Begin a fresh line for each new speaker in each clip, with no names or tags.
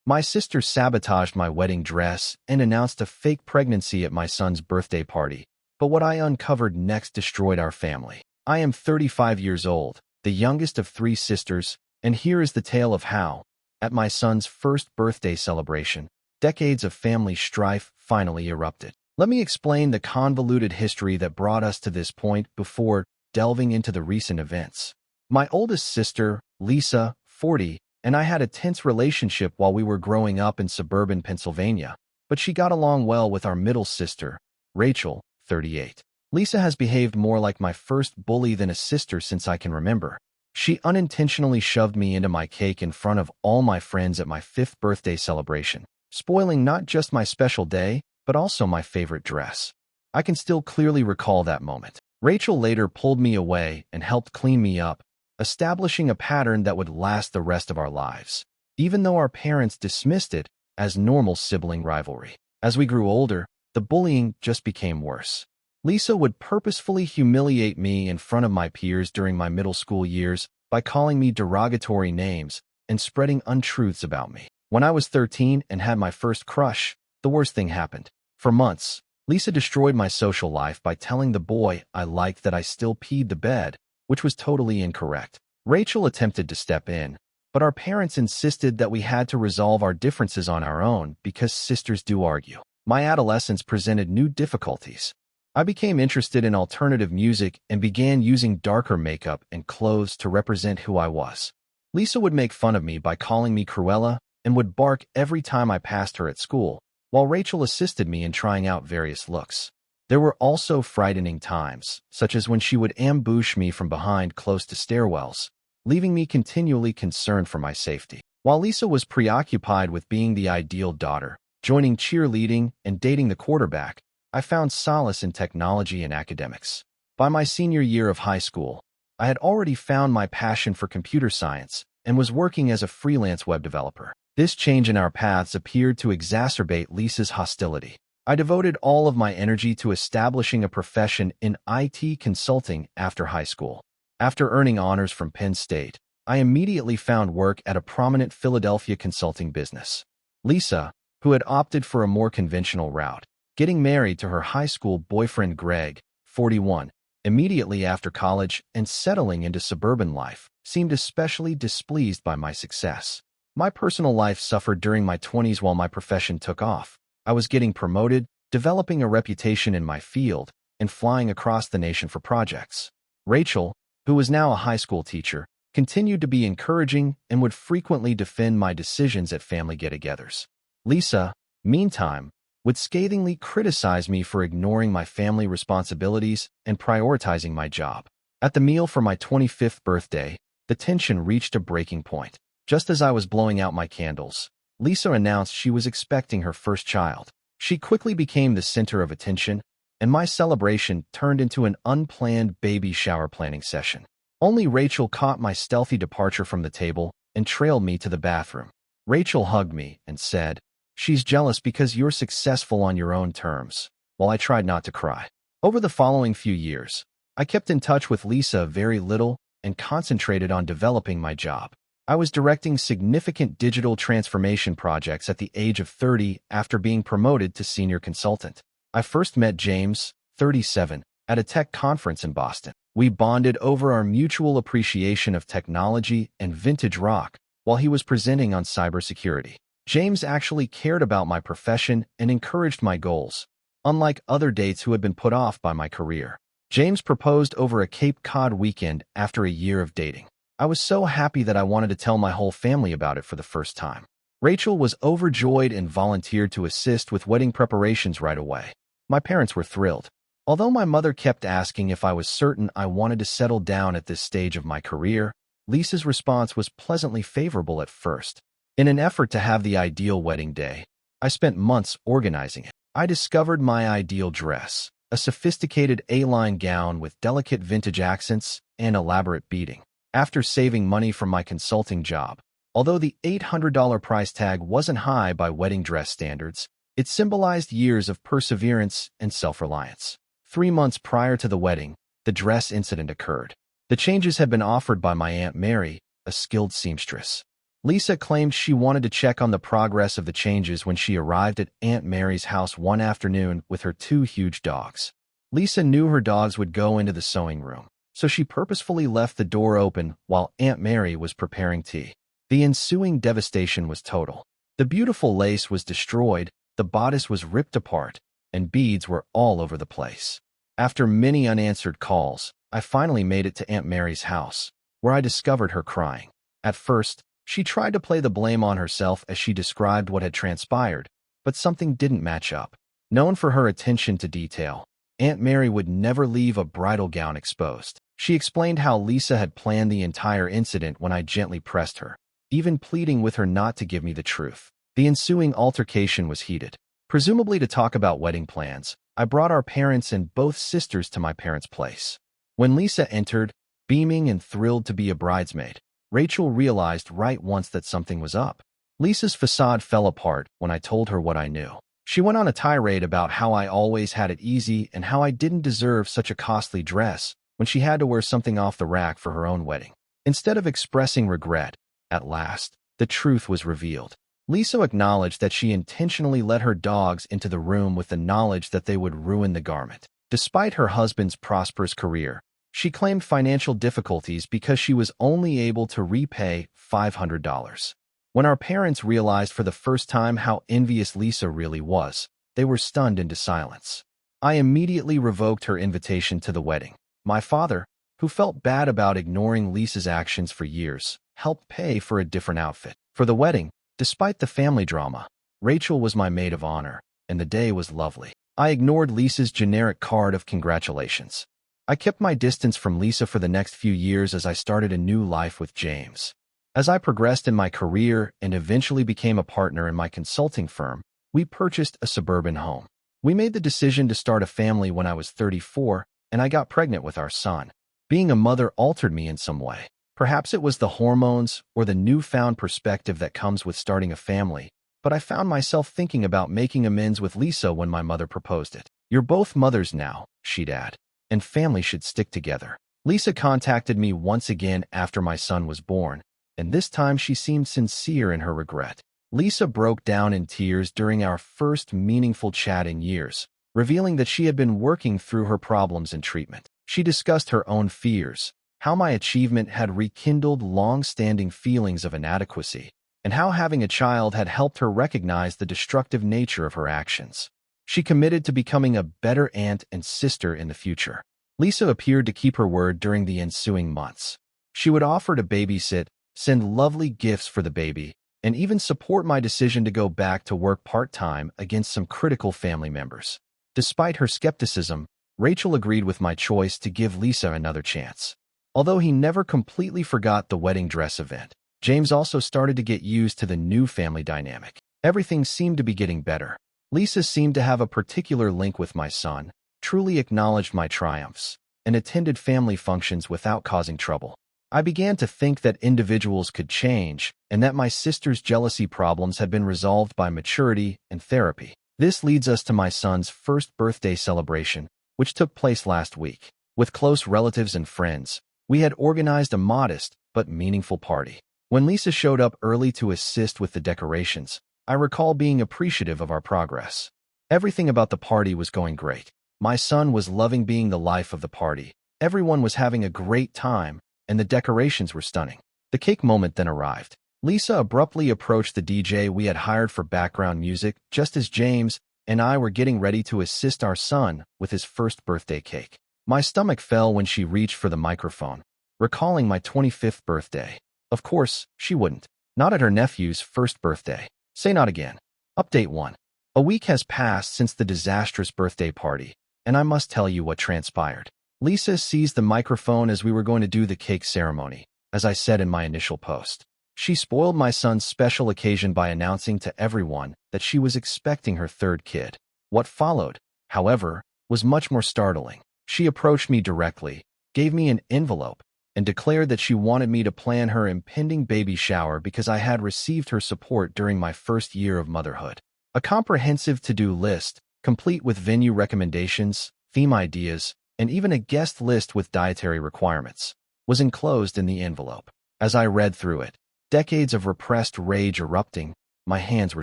My sister sabotaged my wedding dress and announced a fake pregnancy at my son's birthday party, but what I uncovered next destroyed our family. I am 35 years old, the youngest of three sisters, and here is the tale of how, at my son's first birthday celebration, decades of family strife finally erupted. Let me explain the convoluted history that brought us to this point before delving into the recent events. My oldest sister, Lisa, 40, and I had a tense relationship while we were growing up in suburban Pennsylvania, but she got along well with our middle sister, Rachel, 38. Lisa has behaved more like my first bully than a sister since I can remember. She unintentionally shoved me into my cake in front of all my friends at my 5th birthday celebration, spoiling not just my special day, but also my favorite dress. I can still clearly recall that moment. Rachel later pulled me away and helped clean me up, establishing a pattern that would last the rest of our lives, even though our parents dismissed it as normal sibling rivalry. As we grew older, the bullying just became worse. Lisa would purposefully humiliate me in front of my peers during my middle school years by calling me derogatory names and spreading untruths about me. When I was 13 and had my first crush, the worst thing happened. For months, Lisa destroyed my social life by telling the boy I liked that I still peed the bed, which was totally incorrect. Rachel attempted to step in, but our parents insisted that we had to resolve our differences on our own because sisters do argue. My adolescence presented new difficulties. I became interested in alternative music and began using darker makeup and clothes to represent who I was. Lisa would make fun of me by calling me Cruella and would bark every time I passed her at school, while Rachel assisted me in trying out various looks. There were also frightening times, such as when she would ambush me from behind close to stairwells, leaving me continually concerned for my safety. While Lisa was preoccupied with being the ideal daughter, joining cheerleading, and dating the quarterback, I found solace in technology and academics. By my senior year of high school, I had already found my passion for computer science and was working as a freelance web developer. This change in our paths appeared to exacerbate Lisa's hostility. I devoted all of my energy to establishing a profession in IT consulting after high school. After earning honors from Penn State, I immediately found work at a prominent Philadelphia consulting business. Lisa, who had opted for a more conventional route, getting married to her high school boyfriend Greg, 41, immediately after college and settling into suburban life, seemed especially displeased by my success. My personal life suffered during my 20s while my profession took off. I was getting promoted, developing a reputation in my field, and flying across the nation for projects. Rachel, who was now a high school teacher, continued to be encouraging and would frequently defend my decisions at family get-togethers. Lisa, meantime, would scathingly criticize me for ignoring my family responsibilities and prioritizing my job. At the meal for my 25th birthday, the tension reached a breaking point. Just as I was blowing out my candles, Lisa announced she was expecting her first child. She quickly became the center of attention, and my celebration turned into an unplanned baby shower planning session. Only Rachel caught my stealthy departure from the table and trailed me to the bathroom. Rachel hugged me and said, "She's jealous because you're successful on your own terms," while I tried not to cry. Over the following few years, I kept in touch with Lisa very little and concentrated on developing my job. I was directing significant digital transformation projects at the age of 30 after being promoted to senior consultant. I first met James, 37, at a tech conference in Boston. We bonded over our mutual appreciation of technology and vintage rock while he was presenting on cybersecurity. James actually cared about my profession and encouraged my goals, unlike other dates who had been put off by my career. James proposed over a Cape Cod weekend after a year of dating. I was so happy that I wanted to tell my whole family about it for the first time. Rachel was overjoyed and volunteered to assist with wedding preparations right away. My parents were thrilled. Although my mother kept asking if I was certain I wanted to settle down at this stage of my career, Lisa's response was pleasantly favorable at first. In an effort to have the ideal wedding day, I spent months organizing it. I discovered my ideal dress, a sophisticated A-line gown with delicate vintage accents and elaborate beading. After saving money from my consulting job, although the $800 price tag wasn't high by wedding dress standards, it symbolized years of perseverance and self-reliance. 3 months prior to the wedding, the dress incident occurred. The changes had been offered by my Aunt Mary, a skilled seamstress. Lisa claimed she wanted to check on the progress of the changes when she arrived at Aunt Mary's house one afternoon with her two huge dogs. Lisa knew her dogs would go into the sewing room, so she purposefully left the door open while Aunt Mary was preparing tea. The ensuing devastation was total. The beautiful lace was destroyed, the bodice was ripped apart, and beads were all over the place. After many unanswered calls, I finally made it to Aunt Mary's house, where I discovered her crying. At first, she tried to play the blame on herself as she described what had transpired, but something didn't match up. Known for her attention to detail, Aunt Mary would never leave a bridal gown exposed. She explained how Lisa had planned the entire incident when I gently pressed her, even pleading with her not to give me the truth. The ensuing altercation was heated. Presumably to talk about wedding plans, I brought our parents and both sisters to my parents' place. When Lisa entered, beaming and thrilled to be a bridesmaid, Rachel realized right once that something was up. Lisa's facade fell apart when I told her what I knew. She went on a tirade about how I always had it easy and how I didn't deserve such a costly dress when she had to wear something off the rack for her own wedding. Instead of expressing regret, at last, the truth was revealed. Lisa acknowledged that she intentionally let her dogs into the room with the knowledge that they would ruin the garment. Despite her husband's prosperous career, she claimed financial difficulties because she was only able to repay $500. When our parents realized for the first time how envious Lisa really was, they were stunned into silence. I immediately revoked her invitation to the wedding. My father, who felt bad about ignoring Lisa's actions for years, helped pay for a different outfit. For the wedding, despite the family drama, Rachel was my maid of honor, and the day was lovely. I ignored Lisa's generic card of congratulations. I kept my distance from Lisa for the next few years as I started a new life with James. As I progressed in my career and eventually became a partner in my consulting firm, we purchased a suburban home. We made the decision to start a family when I was 34, and I got pregnant with our son. Being a mother altered me in some way. Perhaps it was the hormones or the newfound perspective that comes with starting a family, but I found myself thinking about making amends with Lisa when my mother proposed it. "You're both mothers now," she'd add, "and family should stick together." Lisa contacted me once again after my son was born, and this time she seemed sincere in her regret. Lisa broke down in tears during our first meaningful chat in years, revealing that she had been working through her problems and treatment. She discussed her own fears, how my achievement had rekindled long-standing feelings of inadequacy, and how having a child had helped her recognize the destructive nature of her actions. She committed to becoming a better aunt and sister in the future. Lisa appeared to keep her word during the ensuing months. She would offer to babysit, send lovely gifts for the baby, and even support my decision to go back to work part-time against some critical family members. Despite her skepticism, Rachel agreed with my choice to give Lisa another chance. Although he never completely forgot the wedding dress event, James also started to get used to the new family dynamic. Everything seemed to be getting better. Lisa seemed to have a particular link with my son, truly acknowledged my triumphs, and attended family functions without causing trouble. I began to think that individuals could change, and that my sister's jealousy problems had been resolved by maturity and therapy. This leads us to my son's first birthday celebration, which took place last week. With close relatives and friends, we had organized a modest but meaningful party. When Lisa showed up early to assist with the decorations, I recall being appreciative of our progress. Everything about the party was going great. My son was loving being the life of the party. Everyone was having a great time, and the decorations were stunning. The cake moment then arrived. Lisa abruptly approached the DJ we had hired for background music just as James and I were getting ready to assist our son with his first birthday cake. My stomach fell when she reached for the microphone, recalling my 25th birthday. Of course, she wouldn't. Not at her nephew's first birthday. Say not again. Update 1. A week has passed since the disastrous birthday party, and I must tell you what transpired. Lisa seized the microphone as we were going to do the cake ceremony, as I said in my initial post. She spoiled my son's special occasion by announcing to everyone that she was expecting her third kid. What followed, however, was much more startling. She approached me directly, gave me an envelope, and declared that she wanted me to plan her impending baby shower because I had received her support during my first year of motherhood. A comprehensive to-do list, complete with venue recommendations, theme ideas, and even a guest list with dietary requirements, was enclosed in the envelope. As I read through it, decades of repressed rage erupting. My hands were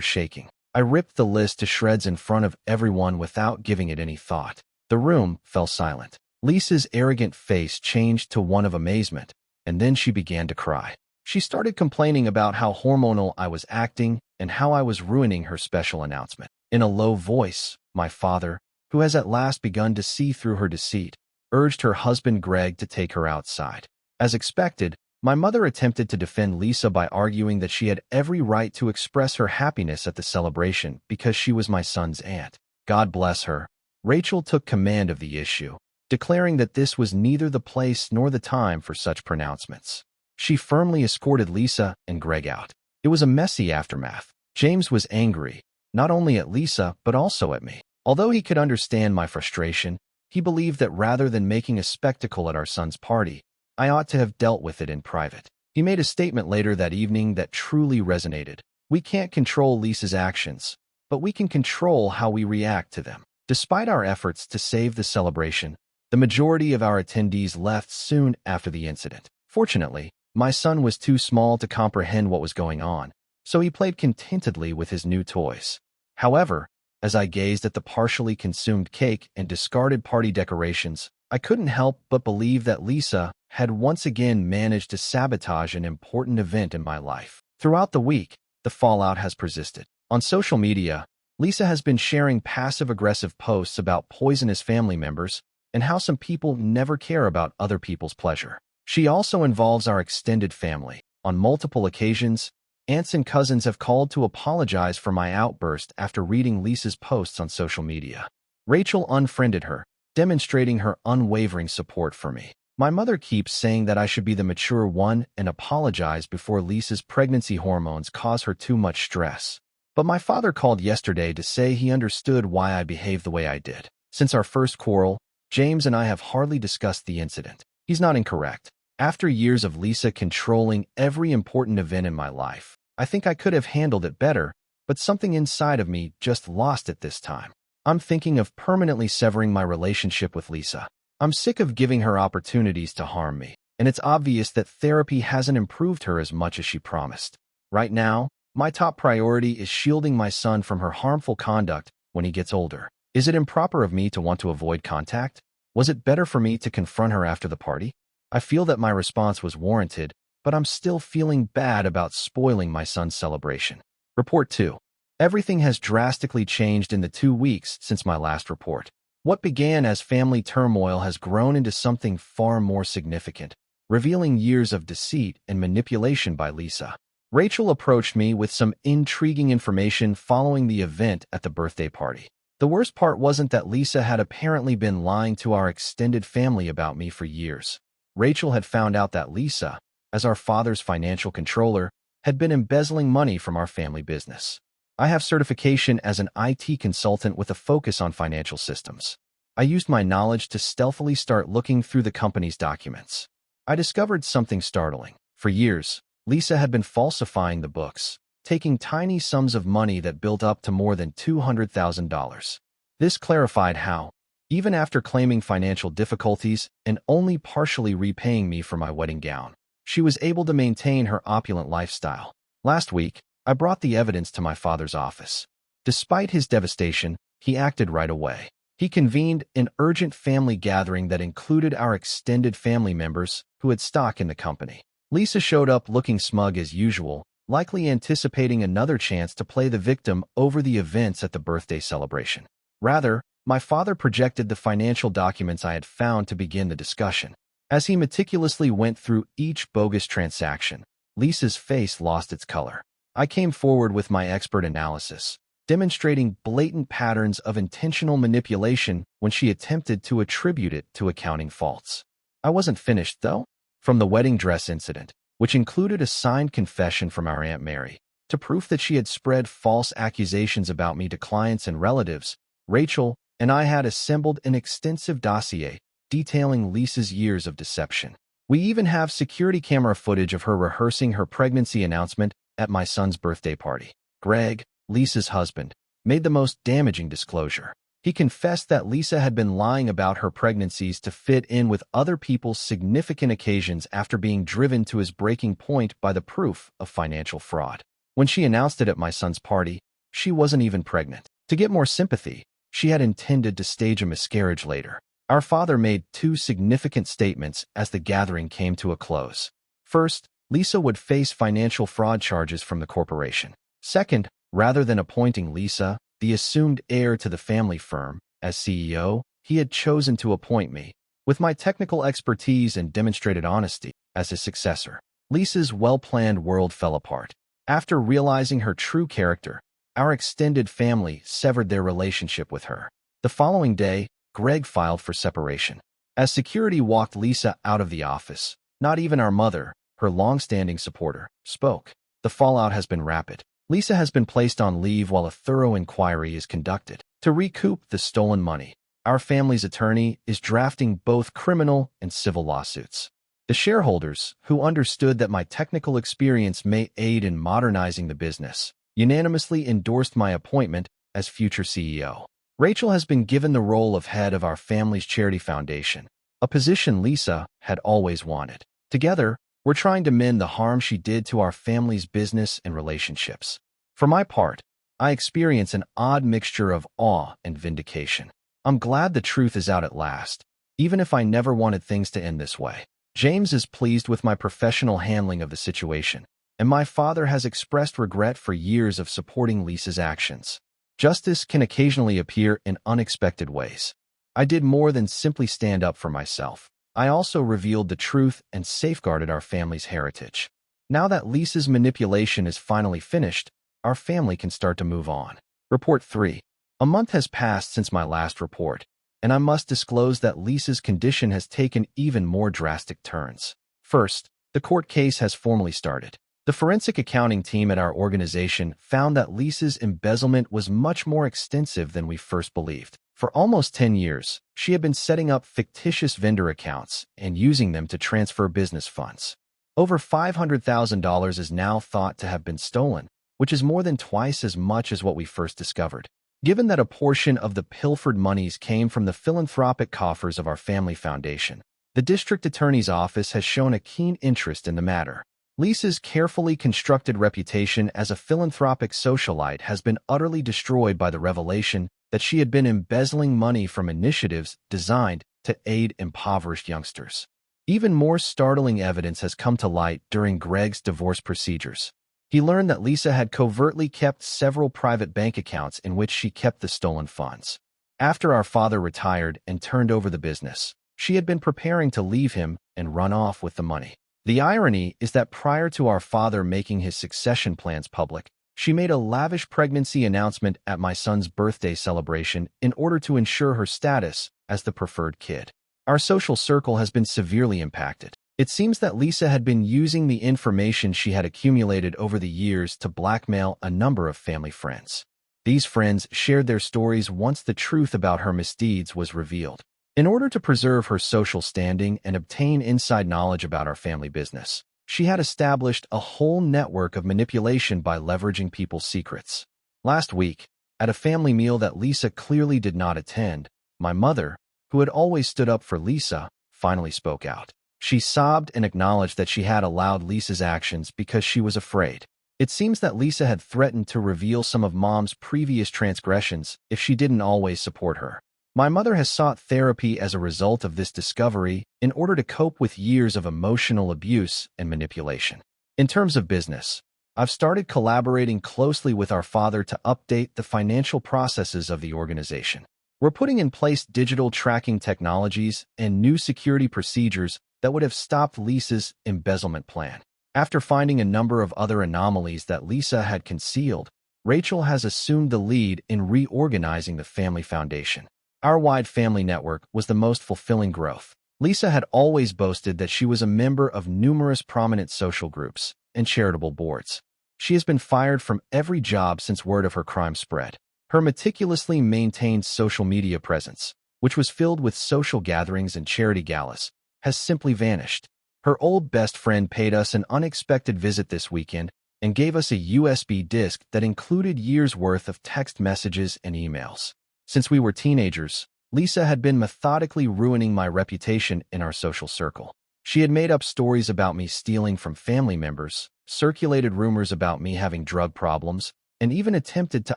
shaking. I ripped the list to shreds in front of everyone without giving it any thought. The room fell silent. Lisa's arrogant face changed to one of amazement, and then she began to cry. She started complaining about how hormonal I was acting and how I was ruining her special announcement. In a low voice, my father, who has at last begun to see through her deceit, urged her husband Greg to take her outside. As expected, my mother attempted to defend Lisa by arguing that she had every right to express her happiness at the celebration because she was my son's aunt. God bless her. Rachel took command of the issue, declaring that this was neither the place nor the time for such pronouncements. She firmly escorted Lisa and Greg out. It was a messy aftermath. James was angry, not only at Lisa but also at me. Although he could understand my frustration, he believed that rather than making a spectacle at our son's party, I ought to have dealt with it in private. He made a statement later that evening that truly resonated. We can't control Lisa's actions, but we can control how we react to them. Despite our efforts to save the celebration, the majority of our attendees left soon after the incident. Fortunately, my son was too small to comprehend what was going on, so he played contentedly with his new toys. However, as I gazed at the partially consumed cake and discarded party decorations, I couldn't help but believe that Lisa had once again managed to sabotage an important event in my life. Throughout the week, the fallout has persisted. On social media, Lisa has been sharing passive-aggressive posts about poisonous family members and how some people never care about other people's pleasure. She also involves our extended family. On multiple occasions, aunts and cousins have called to apologize for my outburst after reading Lisa's posts on social media. Rachel unfriended her, demonstrating her unwavering support for me. My mother keeps saying that I should be the mature one and apologize before Lisa's pregnancy hormones cause her too much stress. But my father called yesterday to say he understood why I behaved the way I did. Since our first quarrel, James and I have hardly discussed the incident. He's not incorrect. After years of Lisa controlling every important event in my life, I think I could have handled it better, but something inside of me just lost it this time. I'm thinking of permanently severing my relationship with Lisa. I'm sick of giving her opportunities to harm me, and it's obvious that therapy hasn't improved her as much as she promised. Right now, my top priority is shielding my son from her harmful conduct when he gets older. Is it improper of me to want to avoid contact? Was it better for me to confront her after the party? I feel that my response was warranted, but I'm still feeling bad about spoiling my son's celebration. Report 2. Everything has drastically changed in the 2 weeks since my last report. What began as family turmoil has grown into something far more significant, revealing years of deceit and manipulation by Lisa. Rachel approached me with some intriguing information following the event at the birthday party. The worst part wasn't that Lisa had apparently been lying to our extended family about me for years. Rachel had found out that Lisa, as our father's financial controller, had been embezzling money from our family business. I have certification as an IT consultant with a focus on financial systems. I used my knowledge to stealthily start looking through the company's documents. I discovered something startling. For years, Lisa had been falsifying the books, taking tiny sums of money that built up to more than $200,000. This clarified how, even after claiming financial difficulties and only partially repaying me for my wedding gown, she was able to maintain her opulent lifestyle. Last week, I brought the evidence to my father's office. Despite his devastation, he acted right away. He convened an urgent family gathering that included our extended family members who had stock in the company. Lisa showed up looking smug as usual, likely anticipating another chance to play the victim over the events at the birthday celebration. Rather, my father projected the financial documents I had found to begin the discussion. As he meticulously went through each bogus transaction, Lisa's face lost its color. I came forward with my expert analysis, demonstrating blatant patterns of intentional manipulation when she attempted to attribute it to accounting faults. I wasn't finished, though. From the wedding dress incident, which included a signed confession from our Aunt Mary, to proof that she had spread false accusations about me to clients and relatives, Rachel and I had assembled an extensive dossier detailing Lisa's years of deception. We even have security camera footage of her rehearsing her pregnancy announcement at my son's birthday party. Greg, Lisa's husband, made the most damaging disclosure. He confessed that Lisa had been lying about her pregnancies to fit in with other people's significant occasions after being driven to his breaking point by the proof of financial fraud. When she announced it at my son's party, she wasn't even pregnant. To get more sympathy, she had intended to stage a miscarriage later. Our father made two significant statements as the gathering came to a close. First, Lisa would face financial fraud charges from the corporation. Second, rather than appointing Lisa, the assumed heir to the family firm, as CEO, he had chosen to appoint me, with my technical expertise and demonstrated honesty, as his successor. Lisa's well-planned world fell apart. After realizing her true character, our extended family severed their relationship with her. The following day, Greg filed for separation. As security walked Lisa out of the office, not even our mother, her long-standing supporter, spoke. The fallout has been rapid. Lisa has been placed on leave while a thorough inquiry is conducted to recoup the stolen money. Our family's attorney is drafting both criminal and civil lawsuits. The shareholders, who understood that my technical experience may aid in modernizing the business, unanimously endorsed my appointment as future CEO. Rachel has been given the role of head of our family's charity foundation, a position Lisa had always wanted. Together, we're trying to mend the harm she did to our family's business and relationships. For my part, I experience an odd mixture of awe and vindication. I'm glad the truth is out at last, even if I never wanted things to end this way. James is pleased with my professional handling of the situation, and my father has expressed regret for years of supporting Lisa's actions. Justice can occasionally appear in unexpected ways. I did more than simply stand up for myself. I also revealed the truth and safeguarded our family's heritage. Now that Lisa's manipulation is finally finished, our family can start to move on. Report 3. A month has passed since my last report, and I must disclose that Lisa's condition has taken even more drastic turns. First, the court case has formally started. The forensic accounting team at our organization found that Lisa's embezzlement was much more extensive than we first believed. For almost 10 years, she had been setting up fictitious vendor accounts and using them to transfer business funds. Over $500,000 is now thought to have been stolen, which is more than twice as much as what we first discovered. Given that a portion of the pilfered monies came from the philanthropic coffers of our family foundation, the district attorney's office has shown a keen interest in the matter. Lisa's carefully constructed reputation as a philanthropic socialite has been utterly destroyed by the revelation that she had been embezzling money from initiatives designed to aid impoverished youngsters. Even more startling evidence has come to light during Greg's divorce procedures. He learned that Lisa had covertly kept several private bank accounts in which she kept the stolen funds. After our father retired and turned over the business, she had been preparing to leave him and run off with the money. The irony is that prior to our father making his succession plans public, she made a lavish pregnancy announcement at my son's birthday celebration in order to ensure her status as the preferred kid. Our social circle has been severely impacted. It seems that Lisa had been using the information she had accumulated over the years to blackmail a number of family friends. These friends shared their stories once the truth about her misdeeds was revealed. In order to preserve her social standing and obtain inside knowledge about our family business, she had established a whole network of manipulation by leveraging people's secrets. Last week, at a family meal that Lisa clearly did not attend, my mother, who had always stood up for Lisa, finally spoke out. She sobbed and acknowledged that she had allowed Lisa's actions because she was afraid. It seems that Lisa had threatened to reveal some of Mom's previous transgressions if she didn't always support her. My mother has sought therapy as a result of this discovery in order to cope with years of emotional abuse and manipulation. In terms of business, I've started collaborating closely with our father to update the financial processes of the organization. We're putting in place digital tracking technologies and new security procedures that would have stopped Lisa's embezzlement plan. After finding a number of other anomalies that Lisa had concealed, Rachel has assumed the lead in reorganizing the family foundation. Our wide family network was the most fulfilling growth. Lisa had always boasted that she was a member of numerous prominent social groups and charitable boards. She has been fired from every job since word of her crime spread. Her meticulously maintained social media presence, which was filled with social gatherings and charity galas, has simply vanished. Her old best friend paid us an unexpected visit this weekend and gave us a USB disk that included years' worth of text messages and emails. Since we were teenagers, Lisa had been methodically ruining my reputation in our social circle. She had made up stories about me stealing from family members, circulated rumors about me having drug problems, and even attempted to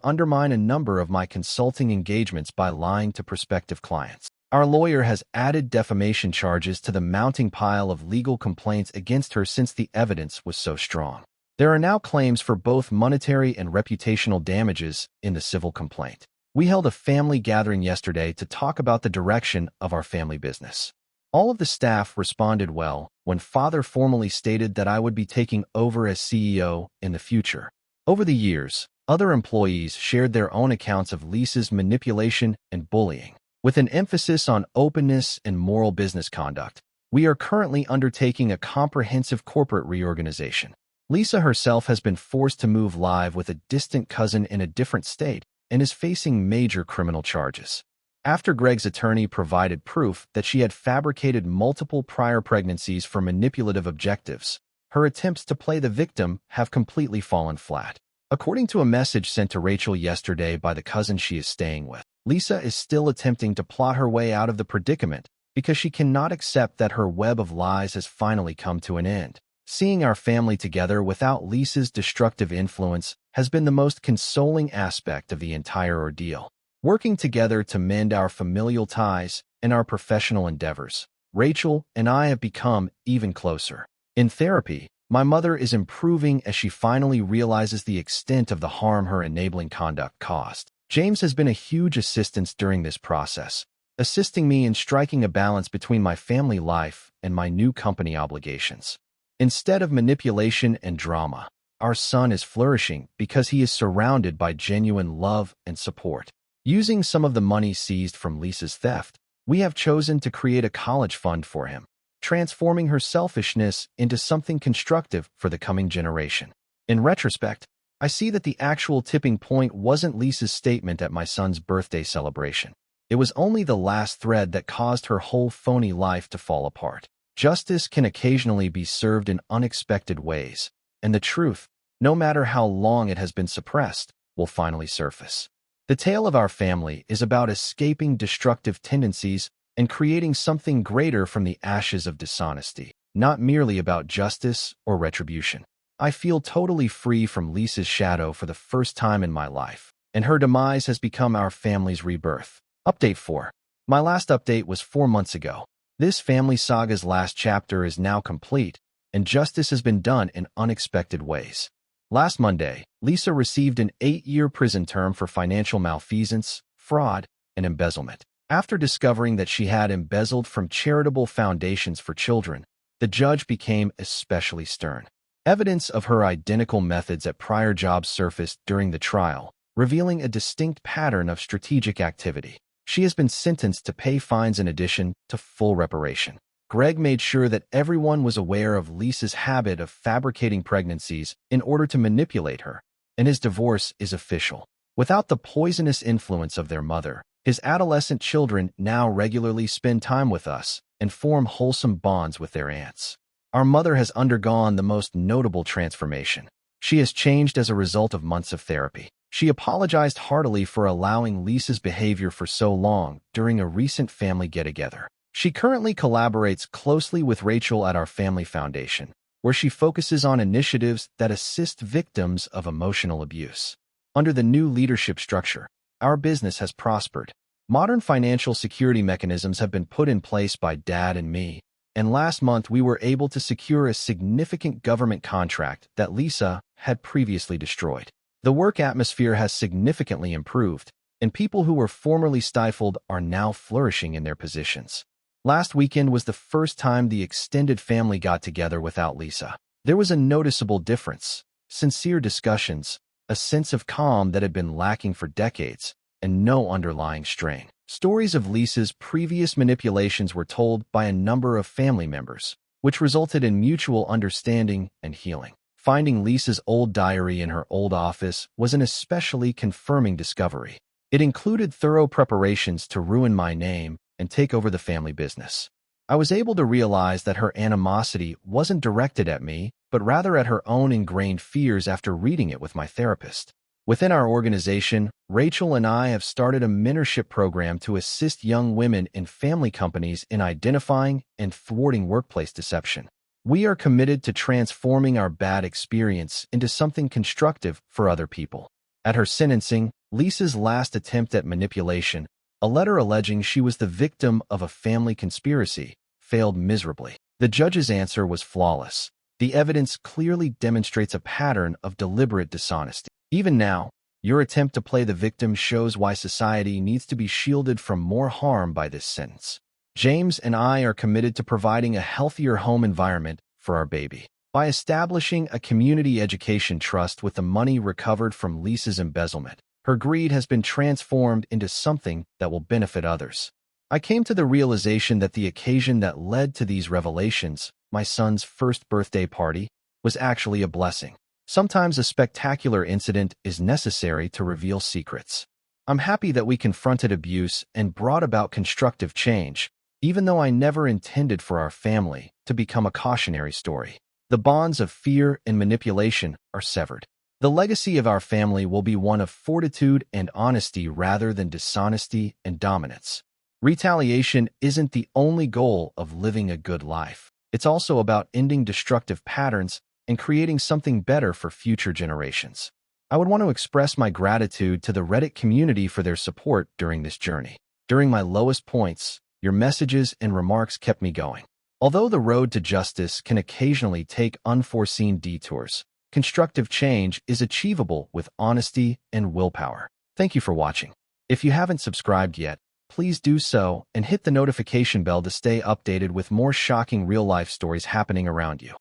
undermine a number of my consulting engagements by lying to prospective clients. Our lawyer has added defamation charges to the mounting pile of legal complaints against her since the evidence was so strong. There are now claims for both monetary and reputational damages in the civil complaint. We held a family gathering yesterday to talk about the direction of our family business. All of the staff responded well when Father formally stated that I would be taking over as CEO in the future. Over the years, other employees shared their own accounts of Lisa's manipulation and bullying. With an emphasis on openness and moral business conduct, we are currently undertaking a comprehensive corporate reorganization. Lisa herself has been forced to move live with a distant cousin in a different state and is facing major criminal charges. After Greg's attorney provided proof that she had fabricated multiple prior pregnancies for manipulative objectives, her attempts to play the victim have completely fallen flat. According to a message sent to Rachel yesterday by the cousin she is staying with, Lisa is still attempting to plot her way out of the predicament because she cannot accept that her web of lies has finally come to an end. Seeing our family together without Lisa's destructive influence has been the most consoling aspect of the entire ordeal. Working together to mend our familial ties and our professional endeavors, Rachel and I have become even closer. In therapy, my mother is improving as she finally realizes the extent of the harm her enabling conduct caused. James has been a huge assistance during this process, assisting me in striking a balance between my family life and my new company obligations. Instead of manipulation and drama, our son is flourishing because he is surrounded by genuine love and support. Using some of the money seized from Lisa's theft, we have chosen to create a college fund for him, transforming her selfishness into something constructive for the coming generation. In retrospect, I see that the actual tipping point wasn't Lisa's statement at my son's birthday celebration. It was only the last thread that caused her whole phony life to fall apart. Justice can occasionally be served in unexpected ways, and the truth, no matter how long it has been suppressed, will finally surface. The tale of our family is about escaping destructive tendencies and creating something greater from the ashes of dishonesty, not merely about justice or retribution. I feel totally free from Lisa's shadow for the first time in my life, and her demise has become our family's rebirth. Update 4. My last update was 4 months ago. This family saga's last chapter is now complete, and justice has been done in unexpected ways. Last Monday, Lisa received an 8-year prison term for financial malfeasance, fraud, and embezzlement. After discovering that she had embezzled from charitable foundations for children, the judge became especially stern. Evidence of her identical methods at prior jobs surfaced during the trial, revealing a distinct pattern of strategic activity. She has been sentenced to pay fines in addition to full reparation. Greg made sure that everyone was aware of Lisa's habit of fabricating pregnancies in order to manipulate her, and his divorce is official. Without the poisonous influence of their mother, his adolescent children now regularly spend time with us and form wholesome bonds with their aunts. Our mother has undergone the most notable transformation. She has changed as a result of months of therapy. She apologized heartily for allowing Lisa's behavior for so long during a recent family get-together. She currently collaborates closely with Rachel at our Family Foundation, where she focuses on initiatives that assist victims of emotional abuse. Under the new leadership structure, our business has prospered. Modern financial security mechanisms have been put in place by Dad and me, and last month we were able to secure a significant government contract that Lisa had previously destroyed. The work atmosphere has significantly improved, and people who were formerly stifled are now flourishing in their positions. Last weekend was the first time the extended family got together without Lisa. There was a noticeable difference, sincere discussions, a sense of calm that had been lacking for decades, and no underlying strain. Stories of Lisa's previous manipulations were told by a number of family members, which resulted in mutual understanding and healing. Finding Lisa's old diary in her old office was an especially confirming discovery. It included thorough preparations to ruin my name and take over the family business. I was able to realize that her animosity wasn't directed at me, but rather at her own ingrained fears after reading it with my therapist. Within our organization, Rachel and I have started a mentorship program to assist young women in family companies in identifying and thwarting workplace deception. We are committed to transforming our bad experience into something constructive for other people. At her sentencing, Lisa's last attempt at manipulation, a letter alleging she was the victim of a family conspiracy, failed miserably. The judge's answer was flawless. The evidence clearly demonstrates a pattern of deliberate dishonesty. Even now, your attempt to play the victim shows why society needs to be shielded from more harm by this sentence. James and I are committed to providing a healthier home environment for our baby. By establishing a community education trust with the money recovered from Lisa's embezzlement, her greed has been transformed into something that will benefit others. I came to the realization that the occasion that led to these revelations, my son's first birthday party, was actually a blessing. Sometimes a spectacular incident is necessary to reveal secrets. I'm happy that we confronted abuse and brought about constructive change, even though I never intended for our family to become a cautionary story. The bonds of fear and manipulation are severed. The legacy of our family will be one of fortitude and honesty rather than dishonesty and dominance. Retaliation isn't the only goal of living a good life. It's also about ending destructive patterns and creating something better for future generations. I would want to express my gratitude to the Reddit community for their support during this journey. During my lowest points, your messages and remarks kept me going. Although the road to justice can occasionally take unforeseen detours, constructive change is achievable with honesty and willpower. Thank you for watching. If you haven't subscribed yet, please do so and hit the notification bell to stay updated with more shocking real-life stories happening around you.